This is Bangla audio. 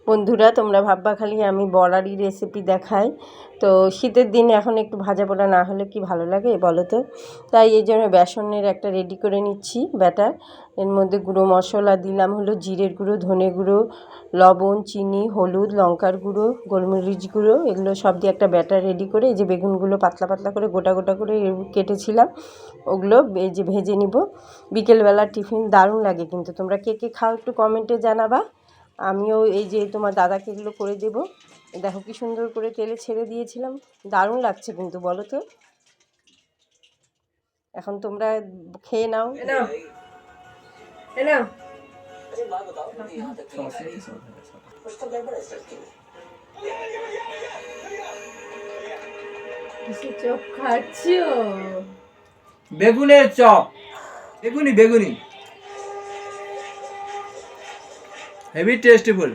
বন্ধুরা, তোমরা ভাববা খালি আমি বড়ারই রেসিপি দেখাই। তো শীতের দিনে এখন একটু ভাজা পোড়া না হলে কি ভালো লাগে বলো তো? তাই এই জন্য বেসনের একটা রেডি করে নিচ্ছি ব্যাটার। এর মধ্যে গুঁড়ো মশলা দিলাম হলো জিরের গুঁড়ো, ধনে গুঁড়ো, লবণ, চিনি, হলুদ, লঙ্কার গুঁড়ো, গোলমরিচ গুঁড়ো, এগুলো সব দিয়ে একটা ব্যাটার রেডি করে এই যে বেগুনগুলো পাতলা পাতলা করে গোটা গোটা করে কেটেছিলাম, ওগুলো এই যে ভেজে নিব। বিকেলবেলা টিফিন দারুণ লাগে কিন্তু। তোমরা কে কে খাও একটু কমেন্টে জানাবা। আমিও এই যে তোমার দাদাকে এগুলো করে দেবো। দেখো কি সুন্দর করে তেলে ছেড়ে দিয়েছিলাম, দারুণ লাগছে কিন্তু বলো তো। এখন তোমরা খেয়ে নাও। চপ খাচ্ছিও? বেগুনের চপ, বেগুনি হেভি টেস্টিফুল।